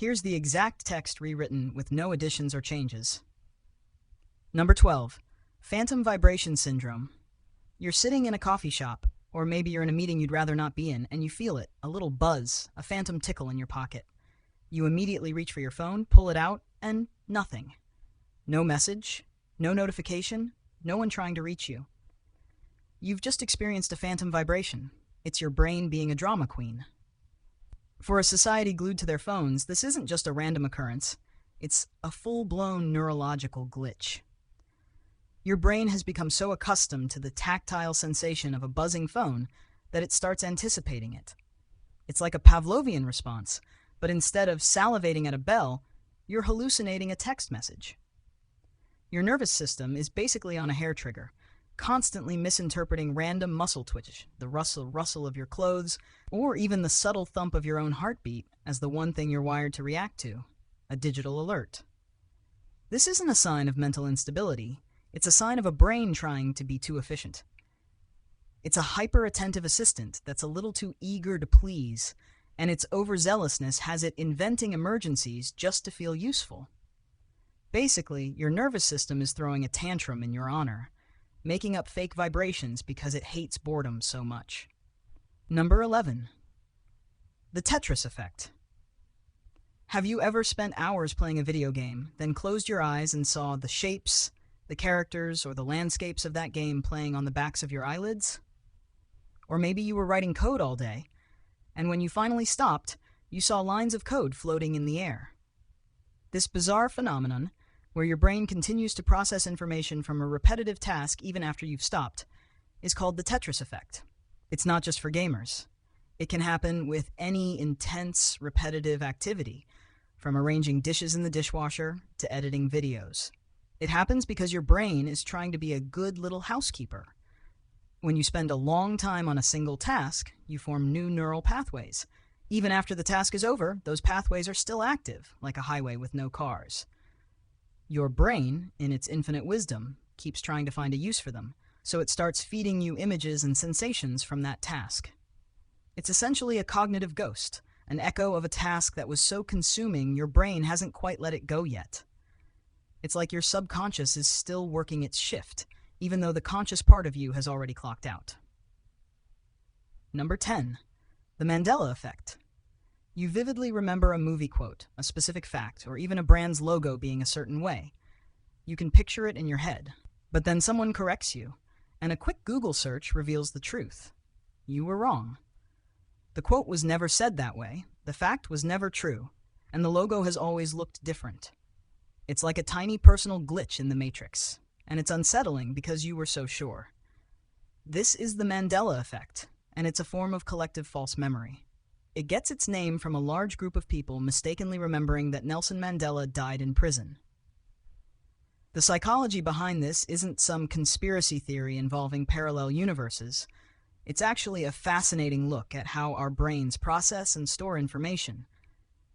Here's the exact text rewritten with no additions or changes. Number 12. Phantom vibration syndrome. You're sitting in a coffee shop, or maybe you're in a meeting you'd rather not be in, and you feel it, a little buzz, a phantom tickle in your pocket. You immediately reach for your phone, pull it out, and nothing. No message, no notification, no one trying to reach you. You've just experienced a phantom vibration. It's your brain being a drama queen. For a society glued to their phones, this isn't just a random occurrence. It's a full-blown neurological glitch. Your brain has become so accustomed to the tactile sensation of a buzzing phone that it starts anticipating it. It's like a Pavlovian response, but instead of salivating at a bell, you're hallucinating a text message. Your nervous system is basically on a hair trigger, constantly misinterpreting random muscle twitch, the rustle of your clothes, or even the subtle thump of your own heartbeat as the one thing you're wired to react to, a digital alert. This isn't a sign of mental instability. It's a sign of a brain trying to be too efficient. It's a hyper-attentive assistant that's a little too eager to please, and its overzealousness has it inventing emergencies just to feel useful. Basically, your nervous system is throwing a tantrum in your honor, making up fake vibrations because it hates boredom so much. Number 11. The Tetris effect. Have you ever spent hours playing a video game, then closed your eyes and saw the shapes, the characters, or the landscapes of that game playing on the backs of your eyelids? Or maybe you were writing code all day, and when you finally stopped, you saw lines of code floating in the air. This bizarre phenomenon, where your brain continues to process information from a repetitive task even after you've stopped, is called the Tetris effect. It's not just for gamers. It can happen with any intense, repetitive activity, from arranging dishes in the dishwasher to editing videos. It happens because your brain is trying to be a good little housekeeper. When you spend a long time on a single task, you form new neural pathways. Even after the task is over, those pathways are still active, like a highway with no cars. Your brain, in its infinite wisdom, keeps trying to find a use for them, so it starts feeding you images and sensations from that task. It's essentially a cognitive ghost, an echo of a task that was so consuming your brain hasn't quite let it go yet. It's like your subconscious is still working its shift, even though the conscious part of you has already clocked out. Number 10. The Mandela effect. You vividly remember a movie quote, a specific fact, or even a brand's logo being a certain way. You can picture it in your head, but then someone corrects you, and a quick Google search reveals the truth. You were wrong. The quote was never said that way, the fact was never true, and the logo has always looked different. It's like a tiny personal glitch in the Matrix, and it's unsettling because you were so sure. This is the Mandela effect, and it's a form of collective false memory. It gets its name from a large group of people mistakenly remembering that Nelson Mandela died in prison. The psychology behind this isn't some conspiracy theory involving parallel universes. It's actually a fascinating look at how our brains process and store information.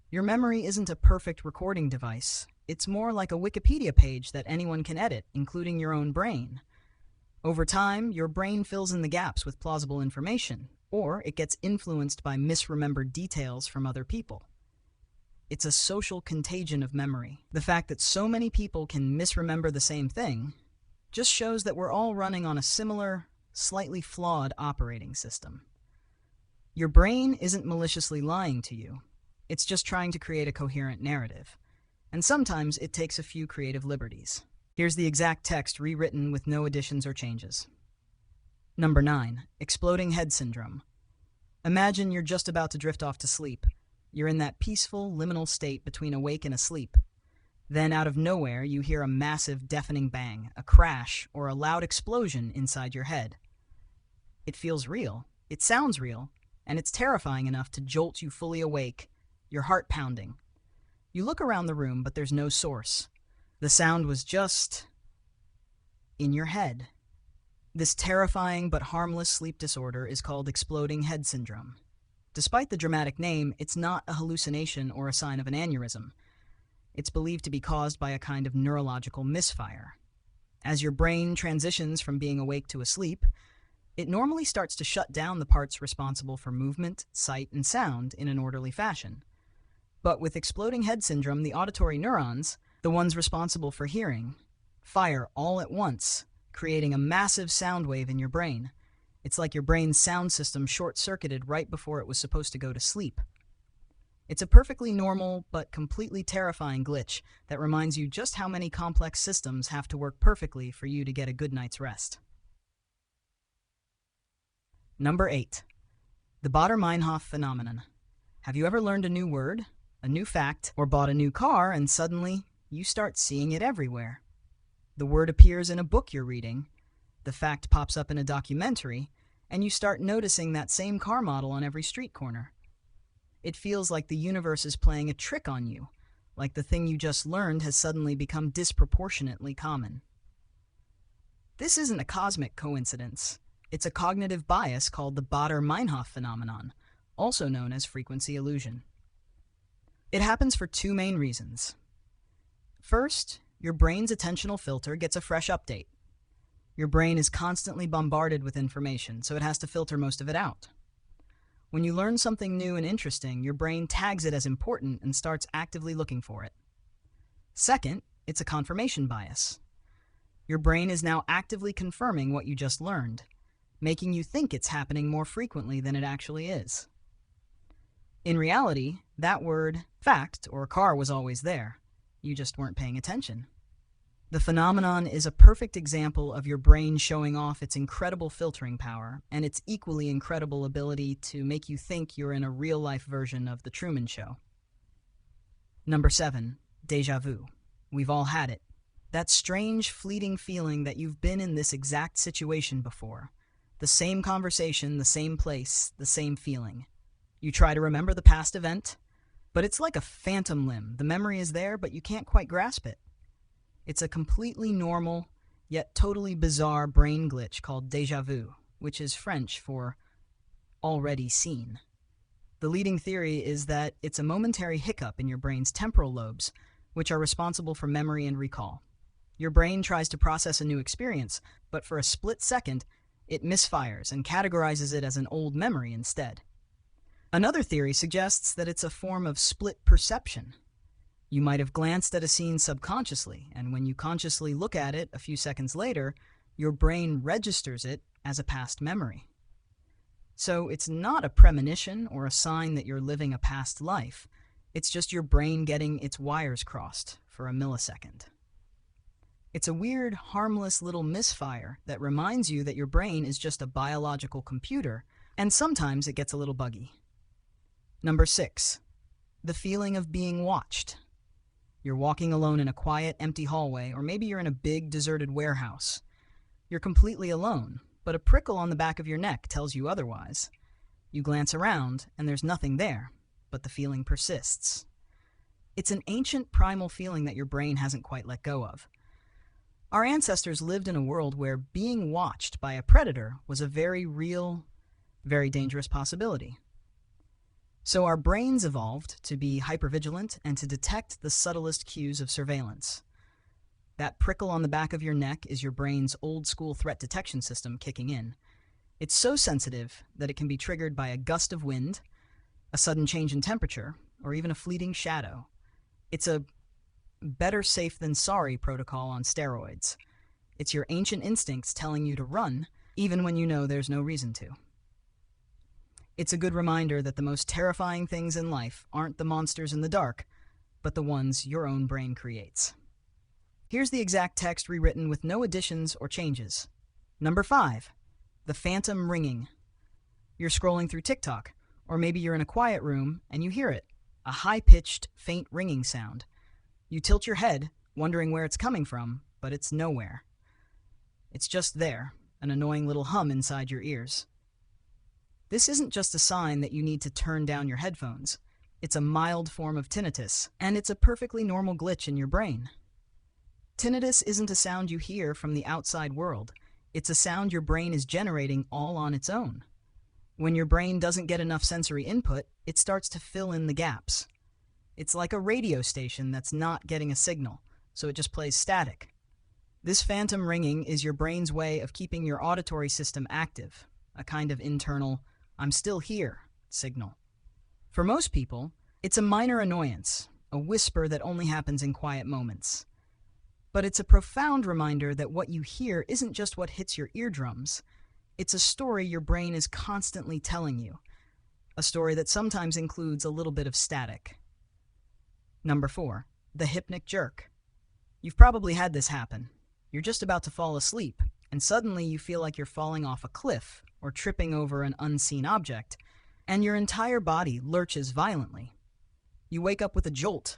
Your memory isn't a perfect recording device. It's more like a Wikipedia page that anyone can edit, including your own brain. Over time, your brain fills in the gaps with plausible information, or it gets influenced by misremembered details from other people. It's a social contagion of memory. The fact that so many people can misremember the same thing just shows that we're all running on a similar, slightly flawed operating system. Your brain isn't maliciously lying to you. It's just trying to create a coherent narrative. And sometimes it takes a few creative liberties. Here's the exact text rewritten with no additions or changes. Number 9. Exploding head syndrome. Imagine you're just about to drift off to sleep. You're in that peaceful, liminal state between awake and asleep. Then, out of nowhere, you hear a massive, deafening bang, a crash, or a loud explosion inside your head. It feels real, it sounds real, and it's terrifying enough to jolt you fully awake, your heart pounding. You look around the room, but there's no source. The sound was just in your head. This terrifying but harmless sleep disorder is called exploding head syndrome. Despite the dramatic name, it's not a hallucination or a sign of an aneurysm. It's believed to be caused by a kind of neurological misfire. As your brain transitions from being awake to asleep, it normally starts to shut down the parts responsible for movement, sight, and sound in an orderly fashion. But with exploding head syndrome, the auditory neurons, the ones responsible for hearing, fire all at once, creating a massive sound wave in your brain. It's like your brain's sound system short-circuited right before it was supposed to go to sleep. It's a perfectly normal but completely terrifying glitch that reminds you just how many complex systems have to work perfectly for you to get a good night's rest. Number 8. The Baader-Meinhof phenomenon. Have you ever learned a new word, a new fact, or bought a new car and suddenly you start seeing it everywhere? The word appears in a book you're reading, the fact pops up in a documentary, and you start noticing that same car model on every street corner. It feels like the universe is playing a trick on you, like the thing you just learned has suddenly become disproportionately common. This isn't a cosmic coincidence. It's a cognitive bias called the Baader-Meinhof phenomenon, also known as frequency illusion. It happens for two main reasons. First, your brain's attentional filter gets a fresh update. Your brain is constantly bombarded with information, so it has to filter most of it out. When you learn something new and interesting, your brain tags it as important and starts actively looking for it. Second, it's a confirmation bias. Your brain is now actively confirming what you just learned, making you think it's happening more frequently than it actually is. In reality, that word, fact, or car was always there. You just weren't paying attention. The phenomenon is a perfect example of your brain showing off its incredible filtering power and its equally incredible ability to make you think you're in a real-life version of The Truman Show. Number 7. Déjà vu. We've all had it. That strange, fleeting feeling that you've been in this exact situation before. The same conversation, the same place, the same feeling. You try to remember the past event, but it's like a phantom limb. The memory is there, but you can't quite grasp it. It's a completely normal, yet totally bizarre brain glitch called déjà vu, which is French for already seen. The leading theory is that it's a momentary hiccup in your brain's temporal lobes, which are responsible for memory and recall. Your brain tries to process a new experience, but for a split second, it misfires and categorizes it as an old memory instead. Another theory suggests that it's a form of split perception. You might have glanced at a scene subconsciously, and when you consciously look at it a few seconds later, your brain registers it as a past memory. So it's not a premonition or a sign that you're living a past life. It's just your brain getting its wires crossed for a millisecond. It's a weird, harmless little misfire that reminds you that your brain is just a biological computer, and sometimes it gets a little buggy. Number 6. The feeling of being watched. You're walking alone in a quiet, empty hallway, or maybe you're in a big, deserted warehouse. You're completely alone, but a prickle on the back of your neck tells you otherwise. You glance around, and there's nothing there, but the feeling persists. It's an ancient, primal feeling that your brain hasn't quite let go of. Our ancestors lived in a world where being watched by a predator was a very real, very dangerous possibility. So our brains evolved to be hypervigilant and to detect the subtlest cues of surveillance. That prickle on the back of your neck is your brain's old-school threat detection system kicking in. It's so sensitive that it can be triggered by a gust of wind, a sudden change in temperature, or even a fleeting shadow. It's a better safe than sorry protocol on steroids. It's your ancient instincts telling you to run, even when you know there's no reason to. It's a good reminder that the most terrifying things in life aren't the monsters in the dark, but the ones your own brain creates. Here's the exact text rewritten with no additions or changes. Number 5. The phantom ringing. You're scrolling through TikTok, or maybe you're in a quiet room and you hear it, a high-pitched, faint ringing sound. You tilt your head, wondering where it's coming from, but it's nowhere. It's just there, an annoying little hum inside your ears. This isn't just a sign that you need to turn down your headphones. It's a mild form of tinnitus, and it's a perfectly normal glitch in your brain. Tinnitus isn't a sound you hear from the outside world. It's a sound your brain is generating all on its own. When your brain doesn't get enough sensory input, it starts to fill in the gaps. It's like a radio station that's not getting a signal, so it just plays static. This phantom ringing is your brain's way of keeping your auditory system active, a kind of internal, "I'm still here" signal. For most people, It's a minor annoyance, a whisper that only happens in quiet moments. But it's a profound reminder that what you hear isn't just what hits your eardrums. It's a story your brain is constantly telling you. A story that sometimes includes a little bit of static. Number 4. The hypnic jerk. You've probably had this happen. You're just about to fall asleep, and suddenly you feel like you're falling off a cliff or tripping over an unseen object, and your entire body lurches violently. You wake up with a jolt,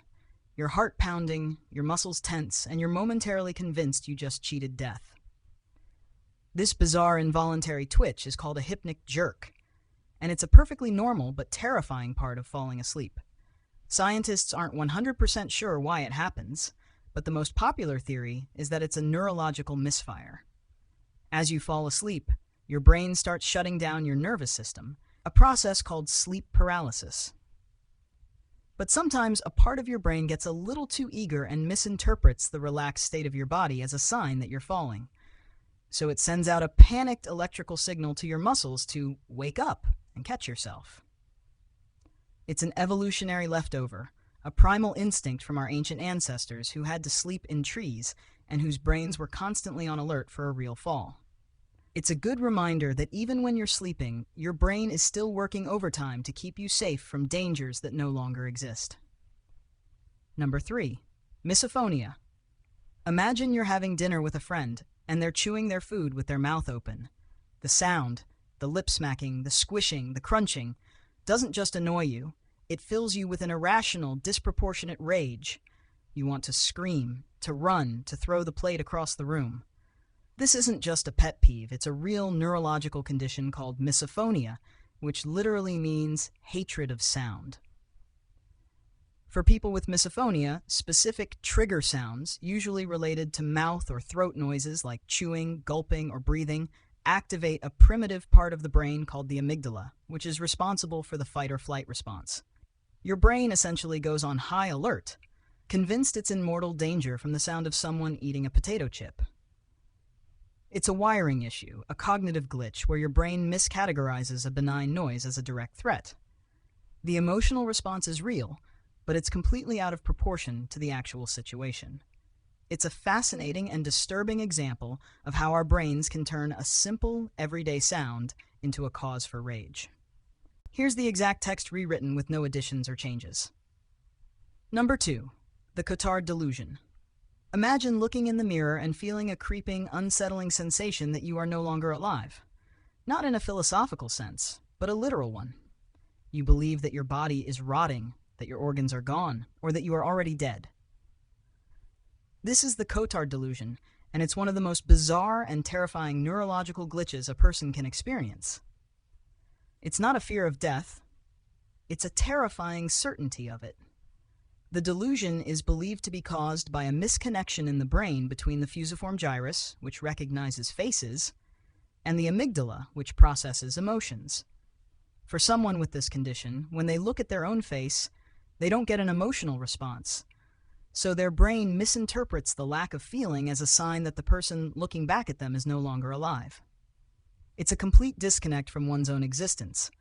your heart pounding, your muscles tense, and you're momentarily convinced you just cheated death. This bizarre involuntary twitch is called a hypnic jerk, and it's a perfectly normal but terrifying part of falling asleep. Scientists aren't 100% sure why it happens, but the most popular theory is that it's a neurological misfire. As you fall asleep, your brain starts shutting down your nervous system, a process called sleep paralysis. But sometimes a part of your brain gets a little too eager and misinterprets the relaxed state of your body as a sign that you're falling. So it sends out a panicked electrical signal to your muscles to wake up and catch yourself. It's an evolutionary leftover, a primal instinct from our ancient ancestors who had to sleep in trees and whose brains were constantly on alert for a real fall. It's a good reminder that even when you're sleeping, your brain is still working overtime to keep you safe from dangers that no longer exist. Number 3. Misophonia. Imagine you're having dinner with a friend, and they're chewing their food with their mouth open. The sound, the lip smacking, the squishing, the crunching, doesn't just annoy you, it fills you with an irrational, disproportionate rage. You want to scream, to run, to throw the plate across the room. This isn't just a pet peeve, it's a real neurological condition called misophonia, which literally means hatred of sound. For people with misophonia, specific trigger sounds, usually related to mouth or throat noises like chewing, gulping, or breathing, activate a primitive part of the brain called the amygdala, which is responsible for the fight or flight response. Your brain essentially goes on high alert, convinced it's in mortal danger from the sound of someone eating a potato chip. It's a wiring issue, a cognitive glitch where your brain miscategorizes a benign noise as a direct threat. The emotional response is real, but it's completely out of proportion to the actual situation. It's a fascinating and disturbing example of how our brains can turn a simple, everyday sound into a cause for rage. Here's the exact text rewritten with no additions or changes. Number 2. The Cotard delusion. Imagine looking in the mirror and feeling a creeping, unsettling sensation that you are no longer alive. Not in a philosophical sense, but a literal one. You believe that your body is rotting, that your organs are gone, or that you are already dead. This is the Cotard delusion, and it's one of the most bizarre and terrifying neurological glitches a person can experience. It's not a fear of death, it's a terrifying certainty of it. The delusion is believed to be caused by a misconnection in the brain between the fusiform gyrus, which recognizes faces, and the amygdala, which processes emotions. For someone with this condition, when they look at their own face, they don't get an emotional response. So their brain misinterprets the lack of feeling as a sign that the person looking back at them is no longer alive. It's a complete disconnect from one's own existence,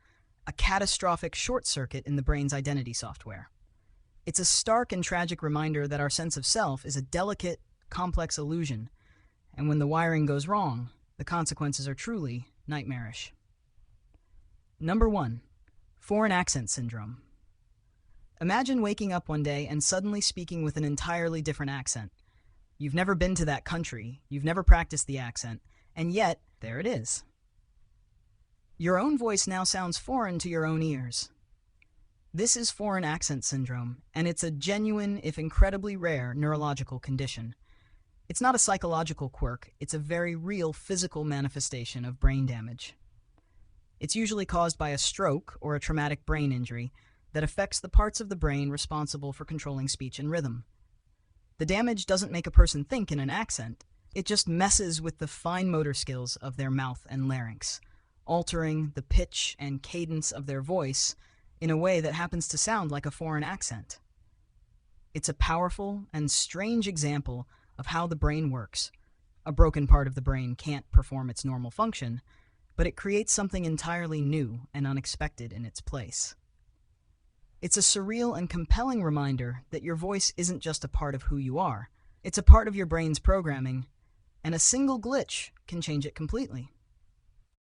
a catastrophic short circuit in the brain's identity software. It's a stark and tragic reminder that our sense of self is a delicate, complex illusion, and when the wiring goes wrong, the consequences are truly nightmarish. Number 1. Foreign accent syndrome. Imagine waking up one day and suddenly speaking with an entirely different accent. You've never been to that country, you've never practiced the accent, and yet, there it is. Your own voice now sounds foreign to your own ears. This is foreign accent syndrome, and it's a genuine, if incredibly rare, neurological condition. It's not a psychological quirk, it's a very real physical manifestation of brain damage. It's usually caused by a stroke or a traumatic brain injury that affects the parts of the brain responsible for controlling speech and rhythm. The damage doesn't make a person think in an accent, it just messes with the fine motor skills of their mouth and larynx, altering the pitch and cadence of their voice in a way that happens to sound like a foreign accent. It's a powerful and strange example of how the brain works. A broken part of the brain can't perform its normal function, but it creates something entirely new and unexpected in its place. It's a surreal and compelling reminder that your voice isn't just a part of who you are. It's a part of your brain's programming, and a single glitch can change it completely.